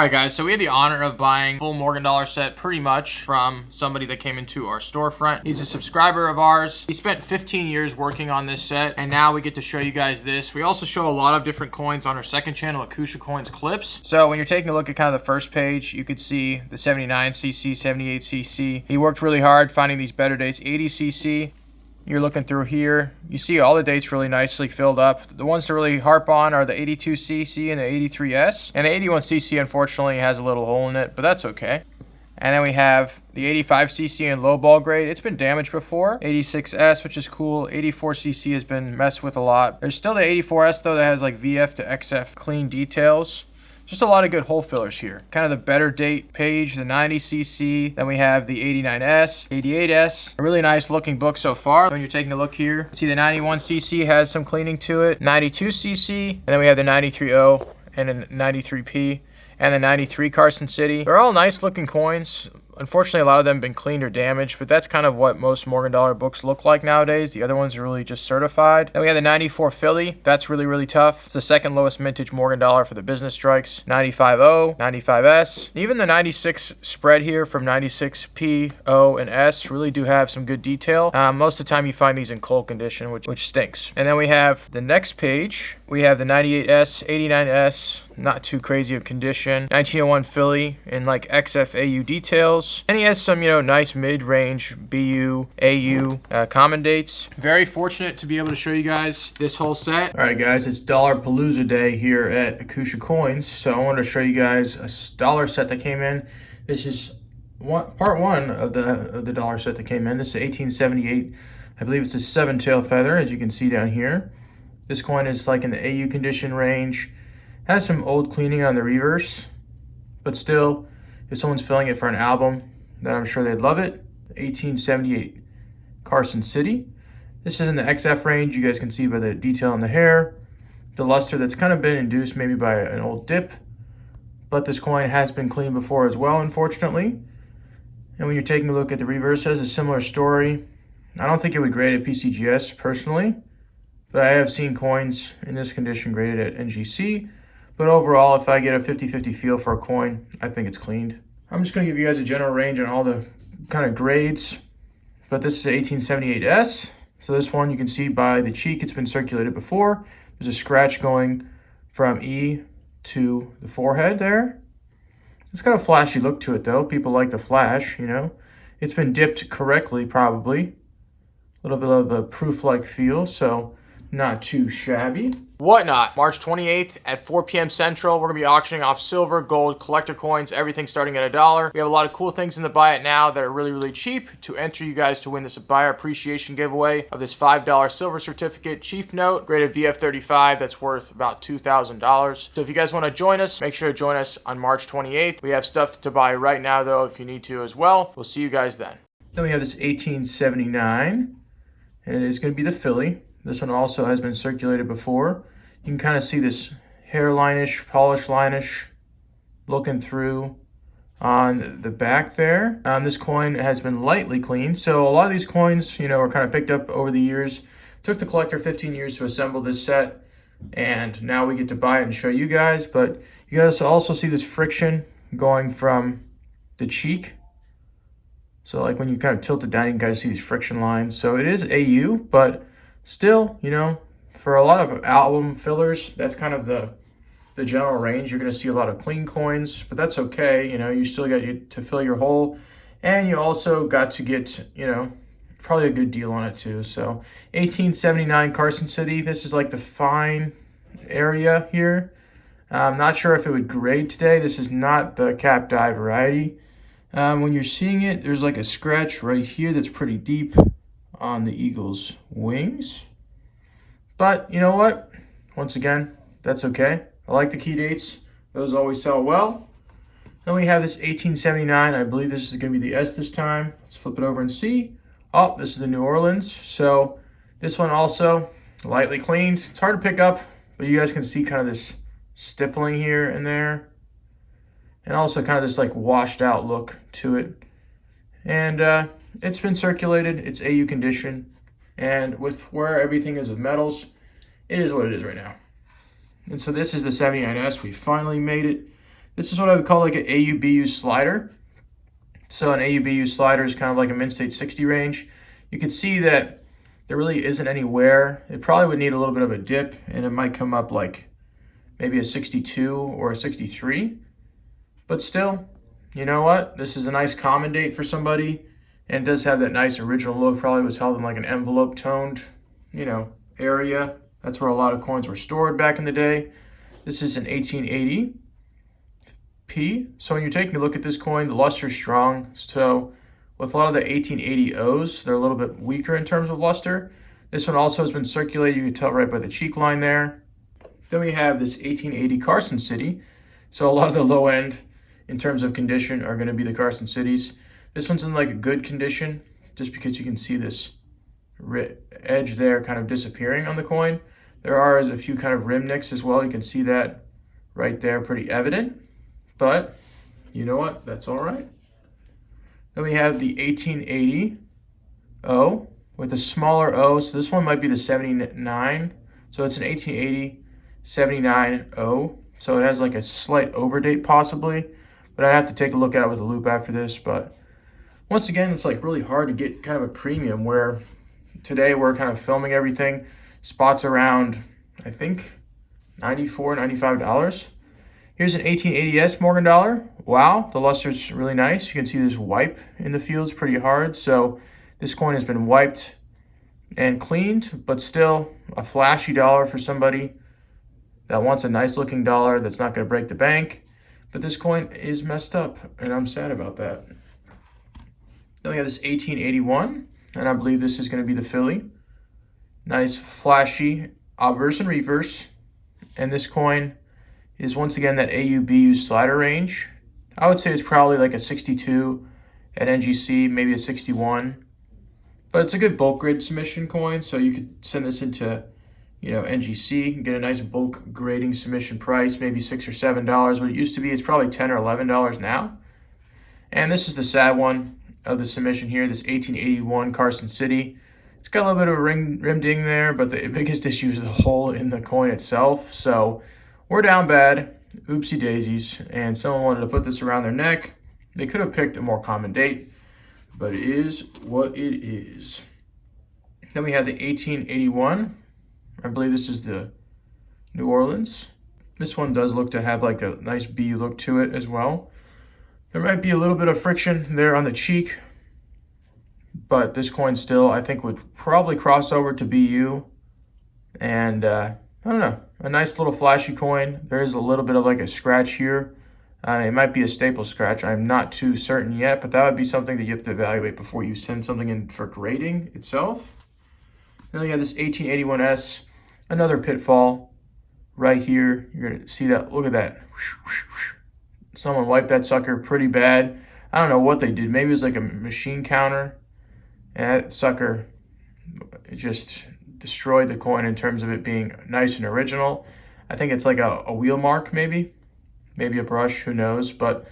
Alright guys, so we had the honor of buying a full Morgan Dollar set pretty much from somebody that came into our storefront. He's a subscriber of ours. He spent 15 years working on this set, and now we get to show you guys this. We also show a lot of different coins on our second channel, Acousha Coins Clips. So when you're taking a look at kind of the first page, you could see the 79cc, 78cc. He worked really hard finding these better dates. 80cc. You're looking through here, you see all the dates really nicely filled up. The ones to really harp on are the 82cc and the 83s. And the 81cc unfortunately has a little hole in it, but that's okay. And then we have the 85cc in low ball grade. It's been damaged before. 86s, which is cool. 84cc has been messed with a lot. There's still the 84s though that has like VF to XF clean details. Just a lot of good hole fillers here. Kind of the better date page, the 90cc. Then we have the 89s, 88s. A really nice looking book so far. When you're taking a look here, see the 91cc has some cleaning to it. 92cc, and then we have the 93O and a 93P. And the 93 Carson City. They're all nice looking coins. Unfortunately, a lot of them have been cleaned or damaged, but that's kind of what most Morgan Dollar books look like nowadays. The other ones are really just certified. Then we have the 94 Philly. That's really, really tough. It's the second lowest mintage Morgan Dollar for the business strikes. 95O, 95S. Even the 96 spread here from 96P, O, and S really do have some good detail. Most of the time you find these in coal condition, which stinks. And then we have the next page. We have the 98S, 89S, not too crazy of condition. 1901 Philly in like XFAU details. And he has some, nice mid-range BU, AU common dates. Very fortunate to be able to show you guys this whole set. All right, guys, it's Dollar Palooza Day here at Acousha Coins. So I wanted to show you guys a dollar set that came in. This is part one of the dollar set that came in. This is 1878. I believe it's a 7-tail feather, as you can see down here. This coin is like in the AU condition range. Has some old cleaning on the reverse, but still, if someone's filling it for an album, then I'm sure they'd love it. 1878 Carson City. This is in the XF range. You guys can see by the detail on the hair. The luster that's kind of been induced maybe by an old dip, but this coin has been cleaned before as well, unfortunately. And when you're taking a look at the reverse, it has a similar story. I don't think it would grade at PCGS personally, but I have seen coins in this condition graded at NGC. But overall, if I get a 50-50 feel for a coin, I think it's cleaned. I'm just going to give you guys a general range on all the kind of grades. But this is 1878S. So this one, you can see by the cheek, it's been circulated before. There's a scratch going from E to the forehead there. It's got a flashy look to it, though. People like the flash, It's been dipped correctly, probably. A little bit of a proof-like feel, so not too shabby. Whatnot, March 28th at 4 p.m. Central. We're going to be auctioning off silver, gold, collector coins, everything starting at $1. We have a lot of cool things in the Buy It Now that are really, really cheap to enter you guys to win this buyer appreciation giveaway of this $5 silver certificate Chief Note, graded VF35, that's worth about $2,000. So if you guys want to join us, make sure to join us on March 28th. We have stuff to buy right now, though, if you need to as well. We'll see you guys then. Then we have this 1879, and it is going to be the Philly. This one also has been circulated before. You can kind of see this hairline-ish, polish line-ish looking through on the back there. This coin has been lightly cleaned. So a lot of these coins, were kind of picked up over the years. Took the collector 15 years to assemble this set. And now we get to buy it and show you guys. But you guys also see this friction going from the cheek. So like when you kind of tilt it down, you can kind of see these friction lines. So it is AU, but still, for a lot of album fillers, that's kind of the general range. You're going to see a lot of clean coins, but that's okay. You still got to fill your hole, and you also got to get, probably a good deal on it too. So 1879 Carson City. This is like the fine area here. I'm not sure if it would grade today. This is not the cap die variety. When you're seeing it, there's like a scratch right here that's pretty deep on the eagle's wings. But you know what? Once again, that's okay. I like the key dates. Those always sell well. Then we have this 1879. I believe this is going to be the S this time. Let's flip it over and see. Oh, this is the New Orleans. So this one also lightly cleaned. It's hard to pick up, but you guys can see kind of this stippling here and there. And also kind of this like washed out look to it. And it's been circulated. It's AU condition. And with where everything is with metals, it is what it is right now. And so this is the 79S. We finally made it. This is what I would call like an AUBU slider. So an AUBU slider is kind of like a min-state 60 range. You can see that there really isn't any wear. It probably would need a little bit of a dip, and it might come up like maybe a 62 or a 63. But still, you know what? This is a nice common date for somebody, and it does have that nice original look. Probably was held in like an envelope toned, area. That's where a lot of coins were stored back in the day. This is an 1880 P. So when you're taking a look at this coin, the luster is strong. So with a lot of the 1880 O's, they're a little bit weaker in terms of luster. This one also has been circulated. You can tell right by the cheek line there. Then we have this 1880 Carson City. So a lot of the low end in terms of condition are going to be the Carson Cities. This one's in like a good condition just because you can see this edge there kind of disappearing on the coin. There are a few kind of rim nicks as well. You can see that right there, pretty evident. But you know what? That's all right. Then we have the 1880 O with a smaller O. So this one might be the 79. So it's an 1880 79 O. So it has like a slight overdate possibly, but I'd have to take a look at it with a loop after this. But once again, it's like really hard to get kind of a premium where today we're kind of filming everything. Spots around, I think, $94, $95. Here's an 1880S Morgan dollar. Wow, the luster's really nice. You can see this wipe in the fields pretty hard. So this coin has been wiped and cleaned, but still a flashy dollar for somebody that wants a nice looking dollar that's not going to break the bank. But this coin is messed up, and I'm sad about that. Then we have this 1881, and I believe this is going to be the Philly. Nice flashy obverse and reverse. And this coin is once again that AUBU slider range. I would say it's probably like a 62 at NGC, maybe a 61. But it's a good bulk grade submission coin, so you could send this into NGC and get a nice bulk grading submission price, maybe $6 or $7. What it used to be, it's probably $10 or $11 now. And this is the sad one of the submission here, this 1881 Carson City. It's got a little bit of a rim ding there, but the biggest issue is the hole in the coin itself. So we're down bad, oopsie daisies, and someone wanted to put this around their neck. They could have picked a more common date, but it is what it is. Then we have the 1881. I believe this is the New Orleans. This one does look to have like a nice BU look to it as well. There might be a little bit of friction there on the cheek, but this coin still, I think, would probably cross over to BU. And I don't know, a nice little flashy coin. There is a little bit of like a scratch here. It might be a staple scratch. I'm not too certain yet, but that would be something that you have to evaluate before you send something in for grading itself. Then we have this 1881S, another pitfall right here. You're going to see that. Look at that. Someone wiped that sucker pretty bad. I don't know what they did. Maybe it was like a machine counter. And that sucker just destroyed the coin in terms of it being nice and original. I think it's like a wheel mark maybe a brush, who knows. But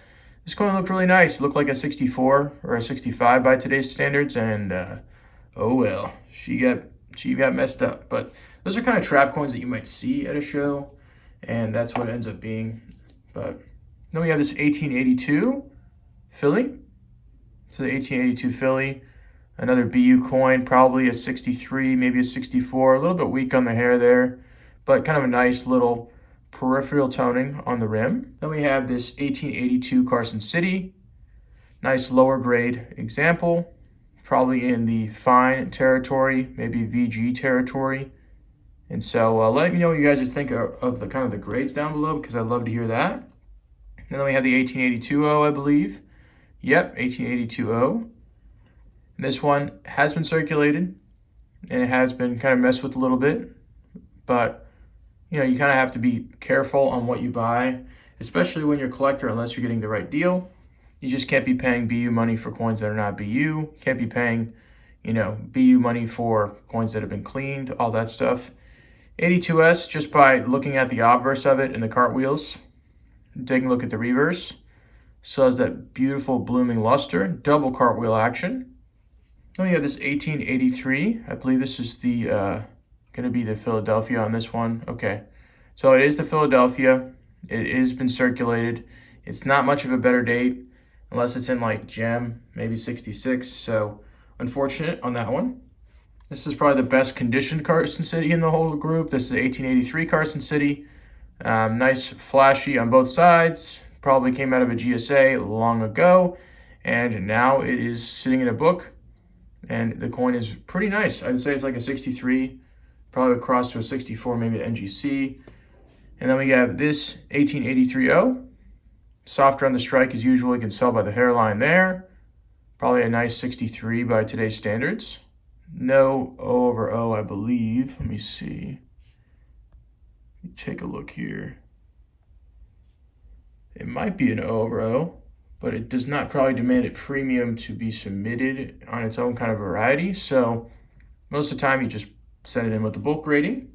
this coin looked really nice. It looked like a 64 or a 65 by today's standards, and oh well, she got messed up. But those are kind of trap coins that you might see at a show, and that's what it ends up being. But then we have this 1882 Philly. So the 1882 Philly, another BU coin, probably a 63, maybe a 64, a little bit weak on the hair there, but kind of a nice little peripheral toning on the rim. Then we have this 1882 Carson City, nice lower grade example, probably in the fine territory, maybe VG territory. And so let me know what you guys just think of the kind of the grades down below, because I'd love to hear that. And then we have the 1882O, I believe. Yep, 1882O. And this one has been circulated, and it has been kind of messed with a little bit, but you kind of have to be careful on what you buy, especially when you're a collector, unless you're getting the right deal. You just can't be paying BU money for coins that are not BU. Can't be paying, BU money for coins that have been cleaned, all that stuff. 82S, just by looking at the obverse of it and the cartwheels, taking a look at the reverse, still has that beautiful blooming luster, double cartwheel action. Then we have this 1883. I believe this is the going to be the Philadelphia on this one. Okay, so it is the Philadelphia. It has been circulated. It's not much of a better date unless it's in like gem, maybe 66. So unfortunate on that one. This is probably the best conditioned Carson City in the whole group. This is 1883 Carson City. Nice flashy on both sides. Probably came out of a GSA long ago. And now it is sitting in a book. And the coin is pretty nice. I'd say it's like a 63. Probably across to a 64, maybe an NGC. And then we have this 1883O. Softer on the strike as usual. You can tell by the hairline there. Probably a nice 63 by today's standards. No O over O, I believe. Let me see. Take a look here. It might be an O over O, but it does not probably demand a premium to be submitted on its own kind of variety. So most of the time you just send it in with the bulk rating.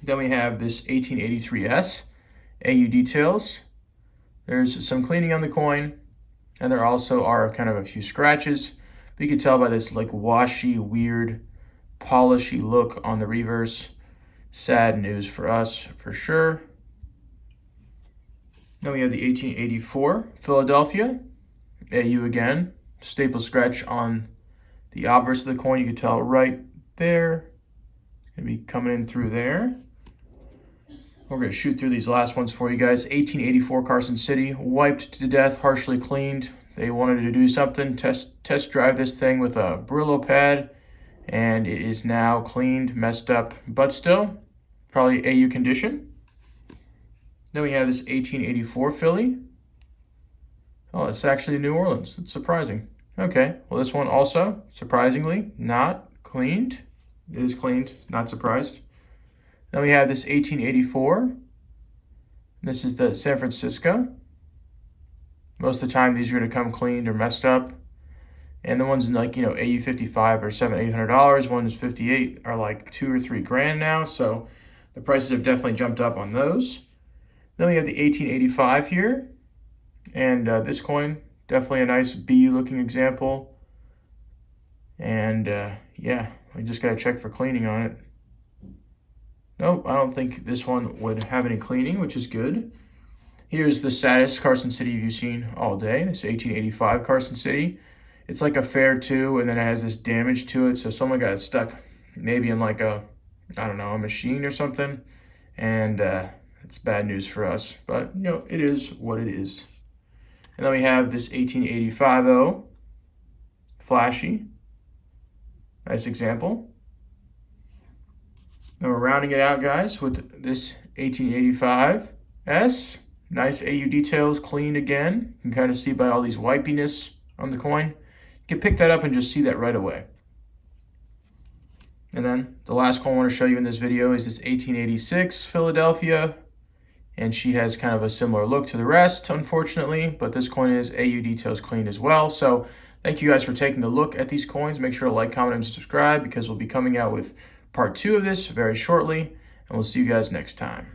Then we have this 1883S, AU details. There's some cleaning on the coin, and there also are kind of a few scratches. But you can tell by this like washy, weird, polishy look on the reverse. Sad news for us, for sure. Then we have the 1884 Philadelphia, AU again. Staple scratch on the obverse of the coin. You can tell right there. It's going to be coming in through there. We're going to shoot through these last ones for you guys. 1884 Carson City, wiped to death, harshly cleaned. They wanted to do something, test drive this thing with a Brillo pad, and it is now cleaned, messed up, but still, probably AU condition. Then we have this 1884 Philly. Oh, it's actually New Orleans. That's surprising. Okay, well this one also, surprisingly, not cleaned. It is cleaned, not surprised. Then we have this 1884. This is the San Francisco. Most of the time, these are going to come cleaned or messed up. And the ones in like, AU 55 are $700-800. Ones 58 are like $2 or $3 grand now. So the prices have definitely jumped up on those. Then we have the 1885 here. And this coin, definitely a nice BU looking example. And yeah, we just got to check for cleaning on it. Nope, I don't think this one would have any cleaning, which is good. Here's the saddest Carson City you've seen all day. This 1885 Carson City. It's like a fair two, and then it has this damage to it. So someone got stuck maybe in like a, I don't know, a machine or something. And it's bad news for us. But, it is what it is. And then we have this 1885O. Flashy. Nice example. Now we're rounding it out, guys, with this 1885S. Nice AU details, cleaned again. You can kind of see by all these wipiness on the coin. You can pick that up and just see that right away. And then the last coin I want to show you in this video is this 1886 Philadelphia. And she has kind of a similar look to the rest, unfortunately. But this coin is AU details cleaned as well. So thank you guys for taking a look at these coins. Make sure to like, comment, and subscribe because we'll be coming out with part 2 of this very shortly. And we'll see you guys next time.